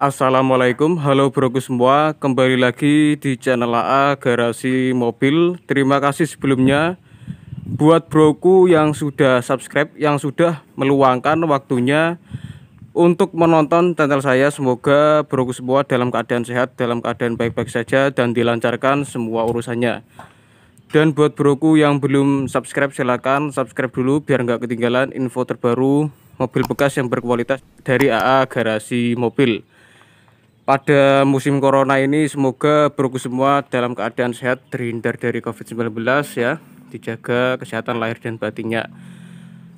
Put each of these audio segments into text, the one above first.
Assalamualaikum, halo broku semua, kembali lagi di channel AA Garasi Mobil. Terima kasih sebelumnya buat broku yang sudah subscribe, yang sudah meluangkan waktunya untuk menonton channel saya. Semoga broku semua dalam keadaan sehat, dalam keadaan baik-baik saja, dan dilancarkan semua urusannya. Dan buat broku yang belum subscribe, silahkan subscribe dulu biar nggak ketinggalan info terbaru mobil bekas yang berkualitas dari AA Garasi Mobil. Pada musim corona ini semoga broku semua dalam keadaan sehat, terhindar dari COVID-19 ya, dijaga kesehatan lahir dan batinnya.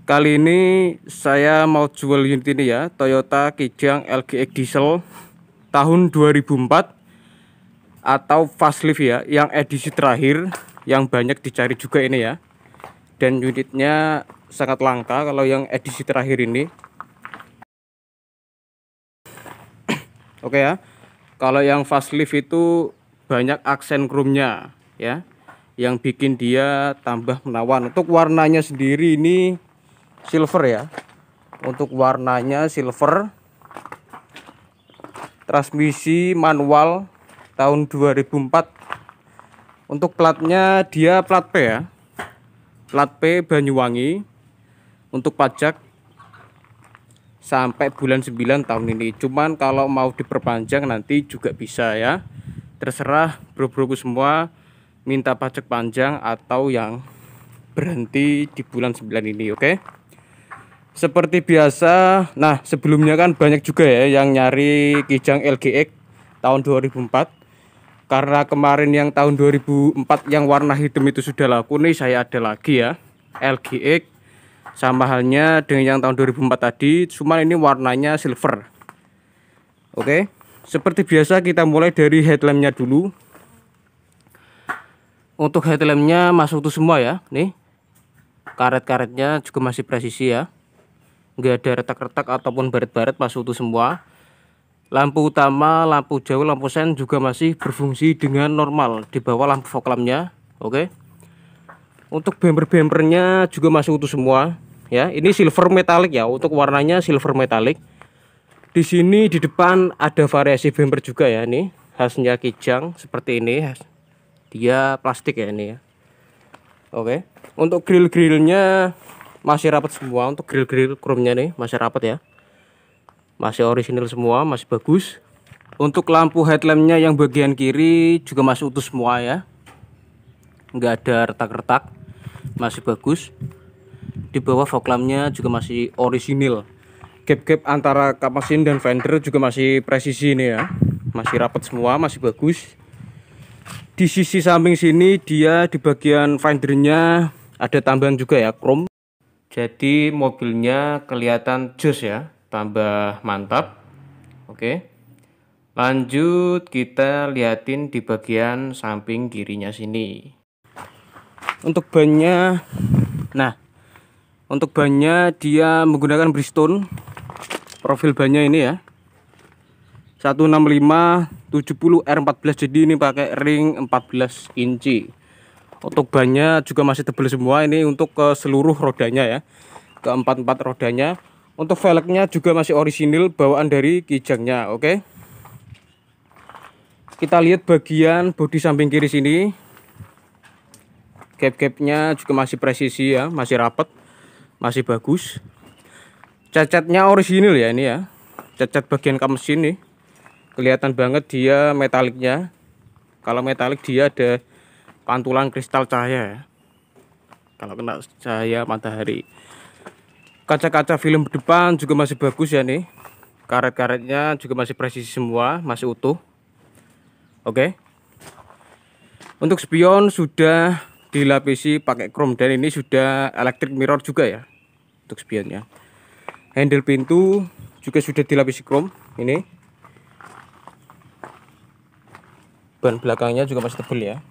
Kali ini saya mau jual unit ini ya, Toyota Kijang LGX diesel tahun 2004 atau facelift ya, yang edisi terakhir yang banyak dicari juga ini ya. Dan unitnya sangat langka kalau yang edisi terakhir ini. Oke ya, kalau yang facelift itu banyak aksen chrome-nya ya, yang bikin dia tambah menawan. Untuk warnanya sendiri ini silver ya, untuk warnanya silver. Transmisi manual tahun 2004. Untuk platnya dia plat P ya, plat P Banyuwangi. Untuk pajak sampai bulan 9 tahun ini. Cuman kalau mau diperpanjang nanti juga bisa ya. Terserah bro-broku semua minta pajak panjang atau yang berhenti di bulan 9 ini, oke? Seperti biasa, nah sebelumnya kan banyak juga ya yang nyari Kijang LGX tahun 2004. Karena kemarin yang tahun 2004 yang warna hitam itu sudah laku, nih saya ada lagi ya, LGX. Sama halnya dengan yang tahun 2004 tadi, cuma ini warnanya silver. Oke, seperti biasa kita mulai dari headlampnya dulu. Untuk headlampnya masuk utuh semua ya, nih karet-karetnya juga masih presisi ya, nggak ada retak-retak ataupun baret-baret, masuk utuh semua. Lampu utama, lampu jauh, lampu sen juga masih berfungsi dengan normal di bawah lampu fog lampnya. Oke, untuk bumper-bumpernya juga masih utuh semua ya. Ini silver metallic ya, untuk warnanya silver metallic. Di sini di depan ada variasi bumper juga ya, nih khasnya Kijang seperti ini. Dia plastik ya ini ya. Oke. Untuk grill-grillnya masih rapat semua. Untuk grill-grill chrome-nya nih masih rapat ya, masih orisinil semua, masih bagus. Untuk lampu headlampnya yang bagian kiri juga masih utuh semua ya, nggak ada retak-retak, masih bagus. Di bawah fog lampnya juga masih orisinil. Gap-gap antara kap mesin dan fender juga masih presisi ini ya, masih rapat semua, masih bagus. Di sisi samping sini dia di bagian fendernya ada tambahan juga ya, chrome. Jadi mobilnya kelihatan jos ya, tambah mantap. Oke, lanjut kita liatin di bagian samping kirinya sini. Untuk bannya, nah untuk bannya dia menggunakan Bridgestone. Profil bannya ini ya 165/70 R14, jadi ini pakai ring 14 inci. Untuk bannya juga masih tebal semua, ini untuk ke seluruh rodanya ya, ke empat rodanya. Untuk velgnya juga masih orisinil bawaan dari Kijangnya. Oke, kita lihat bagian bodi samping kiri sini. Gap-gapnya juga masih presisi ya, masih rapat, masih bagus. Cat-catnya orisinil ya ini ya, cat-cat bagian kap mesin nih kelihatan banget dia metaliknya. Kalau metalik dia ada pantulan kristal cahaya ya, kalau kena cahaya matahari. Kaca-kaca film depan juga masih bagus ya nih, karet-karetnya juga masih presisi semua, masih utuh. Oke, untuk spion sudah dilapisi pakai chrome dan ini sudah electric mirror juga ya untuk spionnya. Handle pintu juga sudah dilapisi chrome. Ini ban belakangnya juga masih tebal ya.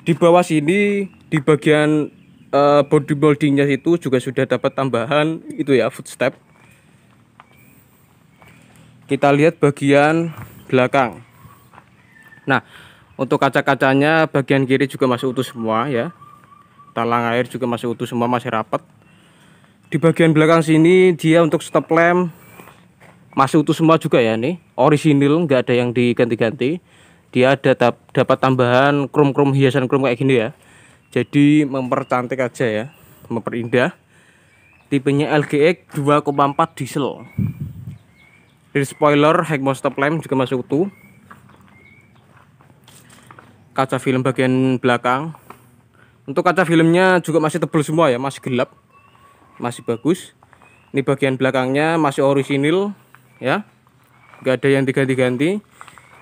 Di bawah sini di bagian body moldingnya itu juga sudah dapat tambahan itu ya, footstep. Kita lihat bagian belakang. Nah, untuk kaca-kacanya bagian kiri juga masih utuh semua ya. Talang air juga masih utuh semua, masih rapat. Di bagian belakang sini dia untuk stop lamp masih utuh semua juga ya, nih orisinil, nggak ada yang diganti-ganti. Dia ada dapat tambahan krom-krom, hiasan krom kayak gini ya, jadi mempercantik aja ya, memperindah. Tipenya LGX 2,4 diesel. Rear spoiler, headmount stop lamp juga masih utuh. Kaca film bagian belakang, untuk kaca filmnya juga masih tebal semua ya, masih gelap, masih bagus. Ini bagian belakangnya masih orisinil ya, nggak ada yang diganti-ganti.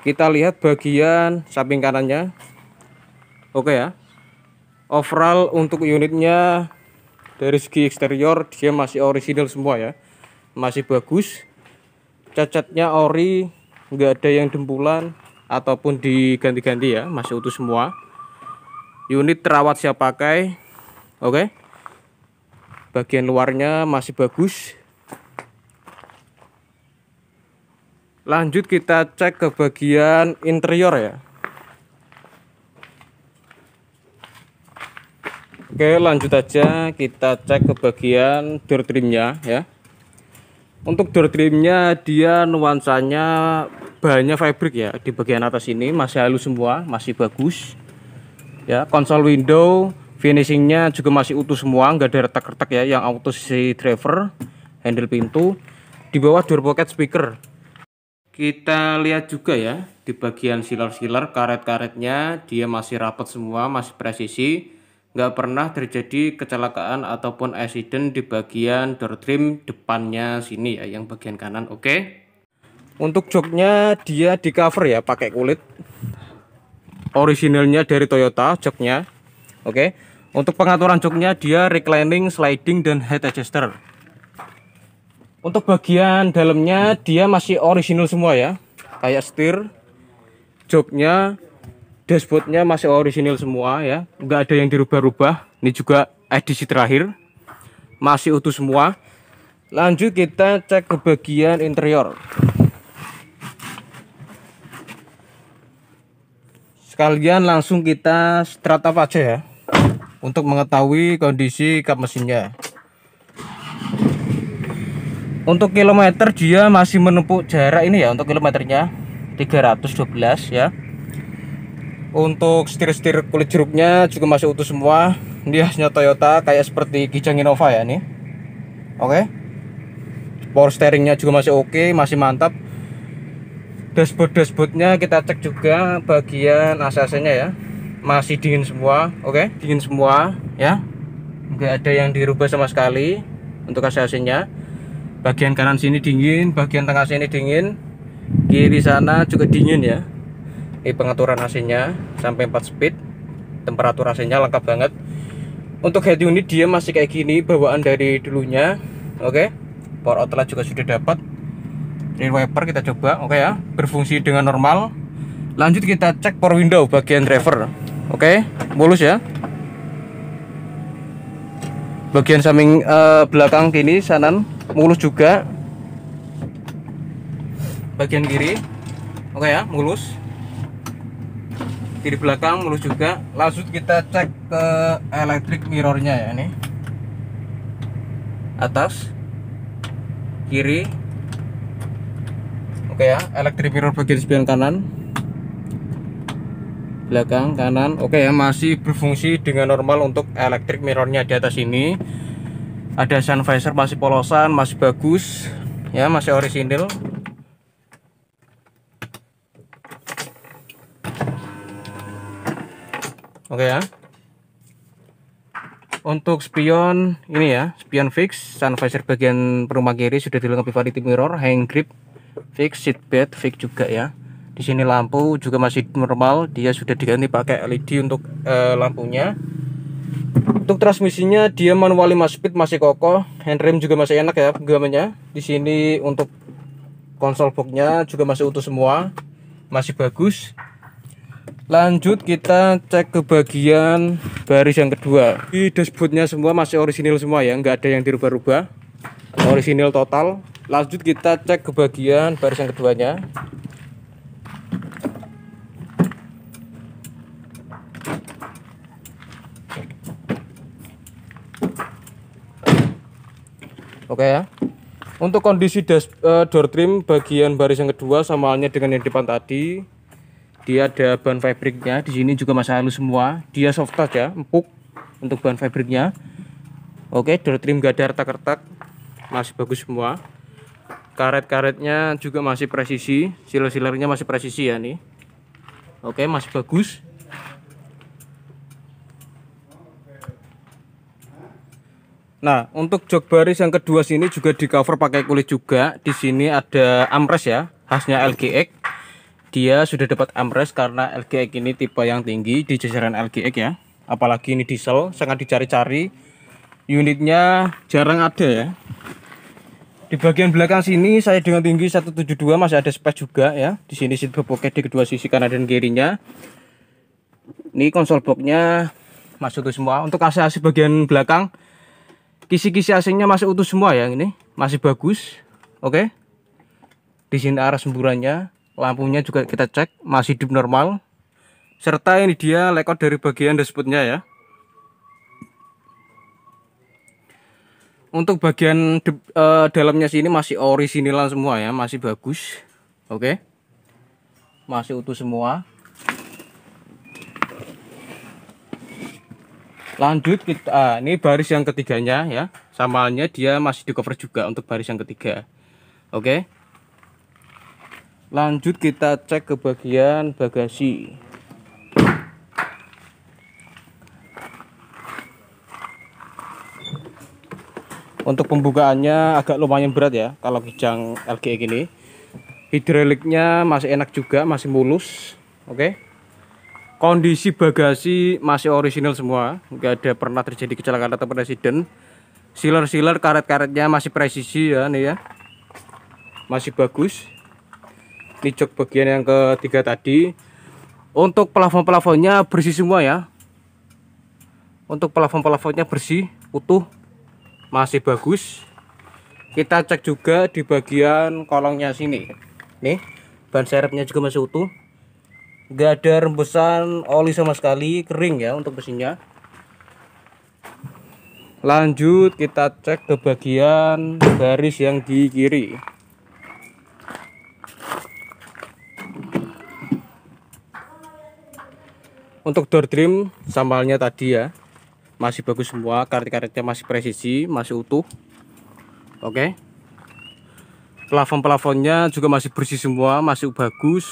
Kita lihat bagian samping kanannya. Oke ya, overall untuk unitnya dari segi eksterior dia masih orisinil semua ya, masih bagus. Cacatnya ori, nggak ada yang dempulan ataupun diganti-ganti ya, masih utuh semua. Unit terawat siap pakai. Oke, bagian luarnya masih bagus. Lanjut kita cek ke bagian interior ya. Oke, lanjut aja kita cek ke bagian door trimnya ya. Untuk door trimnya dia nuansanya bahannya fabric ya, di bagian atas ini masih halus semua, masih bagus ya. Konsol window finishingnya juga masih utuh semua, nggak ada retak-retak ya. Yang auto sisi driver, handle pintu, di bawah door pocket speaker. Kita lihat juga ya, di bagian silar-silar karet-karetnya dia masih rapat semua, masih presisi, nggak pernah terjadi kecelakaan ataupun accident di bagian door trim depannya sini ya, yang bagian kanan. Oke. Untuk joknya dia di cover ya, pakai kulit originalnya dari Toyota joknya. Oke. Untuk pengaturan joknya dia reclining, sliding, dan head adjuster. Untuk bagian dalamnya dia masih original semua ya, kayak setir, joknya, dashboardnya masih original semua ya, nggak ada yang dirubah-rubah. Ini juga edisi terakhir, masih utuh semua. Lanjut kita cek ke bagian interior. Sekalian langsung kita start up aja ya, untuk mengetahui kondisi kap mesinnya. Untuk kilometer dia masih menempuh jarak ini ya, untuk kilometernya 312 ya. Untuk setir-setir kulit jeruknya juga masih utuh semua. Ini khasnya Toyota, kayak seperti Kijang Innova ya nih. Oke. Power steeringnya juga masih oke, masih mantap. Dashboardnya kita cek juga bagian AC-nya ya, masih dingin semua. Oke, dingin semua ya, nggak ada yang dirubah sama sekali. Untuk AC-nya bagian kanan sini dingin, bagian tengah sini dingin, kiri sana juga dingin ya. Ini pengaturan AC-nya sampai 4 speed, temperatur AC-nya lengkap banget. Untuk head unit dia masih kayak gini bawaan dari dulunya. Oke, power outlet juga sudah dapat. Rear wiper kita coba, oke ya, berfungsi dengan normal. Lanjut kita cek power window bagian driver. Oke, mulus ya. Bagian samping belakang kini kanan mulus juga. Bagian kiri, oke ya, mulus. Kiri belakang mulus juga. Lanjut kita cek ke electric mirrornya ya, nih atas, kiri. Oke ya, electric mirror bagian spion kanan, belakang, kanan. Oke ya, masih berfungsi dengan normal untuk electric mirrornya. Di atas ini ada sun visor masih polosan, masih bagus ya, masih orisinil. Oke ya. Untuk spion ini ya, spion fix, sun visor bagian perumah kiri sudah dilengkapi vanity mirror, hand grip fix, seat belt fix juga ya. Di sini lampu juga masih normal, dia sudah diganti pakai LED untuk lampunya. Untuk transmisinya dia manual 5 speed, masih kokoh, handrem juga masih enak ya genggamannya. Di sini untuk konsol boxnya juga masih utuh semua, masih bagus. Lanjut kita cek ke bagian baris yang kedua. Di dashboardnya semua masih orisinil semua ya, nggak ada yang dirubah-rubah, orisinil total. Lanjut kita cek ke bagian baris yang keduanya. Oke ya, Untuk kondisi door trim bagian baris yang kedua sama halnya dengan yang depan tadi. Dia ada ban fabriknya, di sini juga masih halus semua. Dia soft touch ya, empuk untuk ban fabriknya. Oke, door trim gak ada retak-retak, masih bagus semua. Karet-karetnya juga masih presisi, siler-silernya masih presisi ya nih. Oke, masih bagus. Nah, untuk jok baris yang kedua sini juga di cover pakai kulit juga. Di sini ada armrest ya, khasnya LGX. Dia sudah dapat armrest karena LGX ini tipe yang tinggi di jajaran LGX ya. Apalagi ini diesel, sangat dicari-cari. Unitnya jarang ada ya. Di bagian belakang sini saya dengan tinggi 172 masih ada space juga ya. Di sini seat pocket di kedua sisi kanan dan kirinya. Ini konsol boxnya masih utuh semua. Untuk AC bagian belakang, kisi-kisi AC-nya masih utuh semua ya, ini masih bagus. Oke. Di sini arah semburannya, lampunya juga kita cek masih hidup normal. Serta ini dia layout dari bagian dashboardnya ya. Untuk bagian dalamnya sini masih originalan semua ya, masih bagus. Oke. Masih utuh semua. Lanjut kita, ini baris yang ketiganya ya. Sama halnya dia masih di cover juga untuk baris yang ketiga. Oke. Lanjut kita cek ke bagian bagasi. Untuk pembukaannya agak lumayan berat ya kalau Kijang LGX ini. Hidroliknya masih enak juga, masih mulus. Oke. Kondisi bagasi masih orisinal semua, nggak ada pernah terjadi kecelakaan atau presiden. Siler-siler karet-karetnya masih presisi ya nih ya. Masih bagus. Ini jok bagian yang ketiga tadi. Untuk plafon-plafonnya bersih semua ya. Untuk plafon-plafonnya bersih, utuh. Masih bagus. Kita cek juga di bagian kolongnya sini. Nih, ban serepnya juga masih utuh. Nggak ada rembesan oli sama sekali, kering ya untuk mesinnya. Lanjut kita cek ke bagian baris yang di kiri. Untuk door trim sama halnya tadi ya, masih bagus semua, karet-karetnya masih presisi, masih utuh. Oke. Plafon-plafonnya juga masih bersih semua, masih bagus.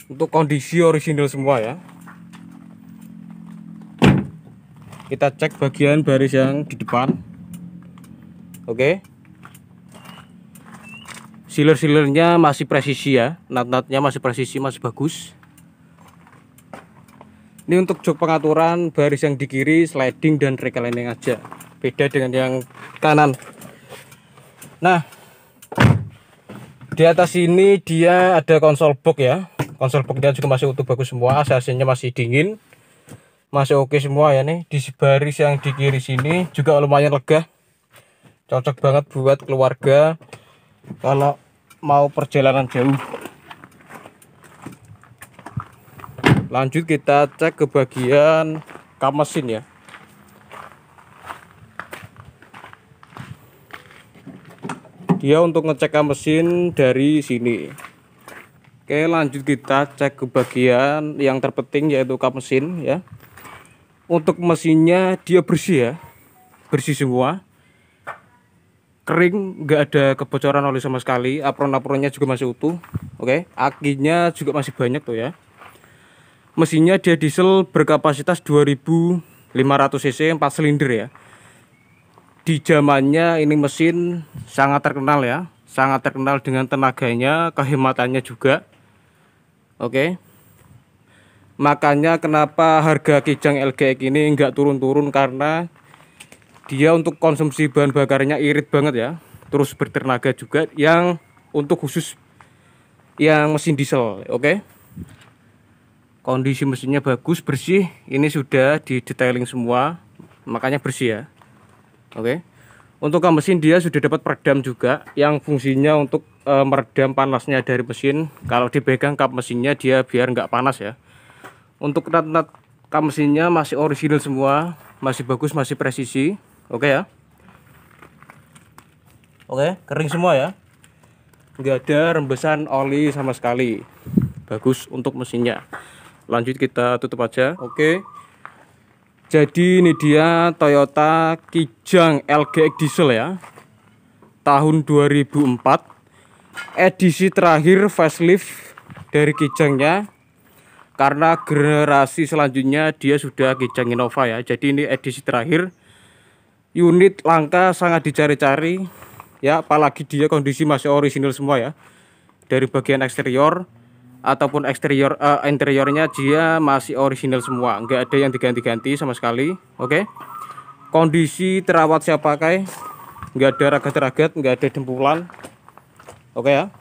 Untuk kondisi orisinal semua ya. Kita cek bagian baris yang di depan. Oke. Siler-silernya masih presisi ya, nut-nutnya masih presisi, masih bagus. Ini untuk jok pengaturan baris yang di kiri sliding dan reclining aja, beda dengan yang kanan. Nah, di atas ini dia ada konsol box ya. Konsol boxnya juga masih utuh bagus semua, AC-nya masih dingin, masih oke semua ya nih. Di baris yang di kiri sini juga lumayan lega, cocok banget buat keluarga kalau mau perjalanan jauh. Lanjut kita cek ke bagian kap mesin ya. Dia untuk ngecek kap mesin dari sini. Oke, lanjut kita cek ke bagian yang terpenting yaitu kap mesin ya. Untuk mesinnya dia bersih ya, bersih semua, kering, nggak ada kebocoran oli sama sekali. Apron-apronnya juga masih utuh. Oke, akinya juga masih banyak tuh ya. Mesinnya dia diesel berkapasitas 2500 cc 4 silinder ya. Di zamannya ini mesin sangat terkenal ya, sangat terkenal dengan tenaganya, kehematannya juga. Oke. Makanya kenapa harga Kijang LGX ini nggak turun-turun, karena dia untuk konsumsi bahan bakarnya irit banget ya, terus bertenaga juga, yang untuk khusus yang mesin diesel. Oke. Kondisi mesinnya bagus, bersih. Ini sudah di detailing semua, makanya bersih ya. Oke. Untuk kap mesin dia sudah dapat peredam juga, yang fungsinya untuk meredam panasnya dari mesin. Kalau dipegang kap mesinnya dia biar nggak panas ya. Untuk nut-nut kap mesinnya masih original semua, masih bagus, masih presisi. Oke ya. Oke, kering semua ya, nggak ada rembesan oli sama sekali. Bagus untuk mesinnya. Lanjut kita tutup aja. Oke, jadi ini dia Toyota Kijang LGX diesel ya, tahun 2004, edisi terakhir facelift dari Kijangnya, karena generasi selanjutnya dia sudah Kijang Innova ya. Jadi ini edisi terakhir, unit langka, sangat dicari-cari ya, apalagi dia kondisi masih orisinil semua ya, dari bagian eksterior ataupun interiornya dia masih orisinil semua, nggak ada yang diganti-ganti sama sekali. Oke, kondisi terawat siap pakai, nggak ada ragat-ragat, nggak ada dempulan. Oke ya,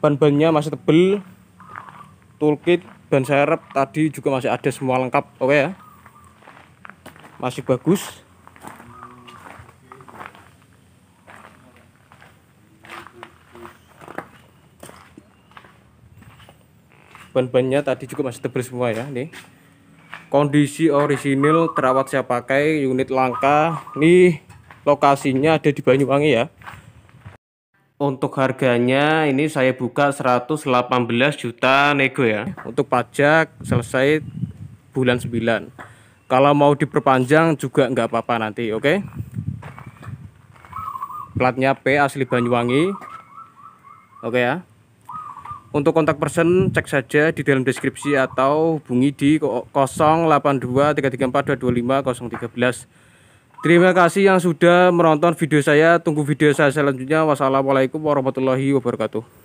ban-bannya masih tebel, toolkit, ban serep tadi juga masih ada semua lengkap. Oke ya, masih bagus. Ban-bannya tadi juga masih tebal semua ya. Nih, kondisi orisinil, terawat siap pakai, unit langka. Nih, lokasinya ada di Banyuwangi ya. Untuk harganya ini saya buka 118 juta nego ya. Untuk pajak selesai bulan 9. Kalau mau diperpanjang juga nggak apa-apa nanti, oke? Platnya P asli Banyuwangi. Oke ya. Untuk kontak person cek saja di dalam deskripsi atau hubungi di 082334225013. Terima kasih yang sudah menonton video saya. Tunggu video saya selanjutnya. Wassalamualaikum warahmatullahi wabarakatuh.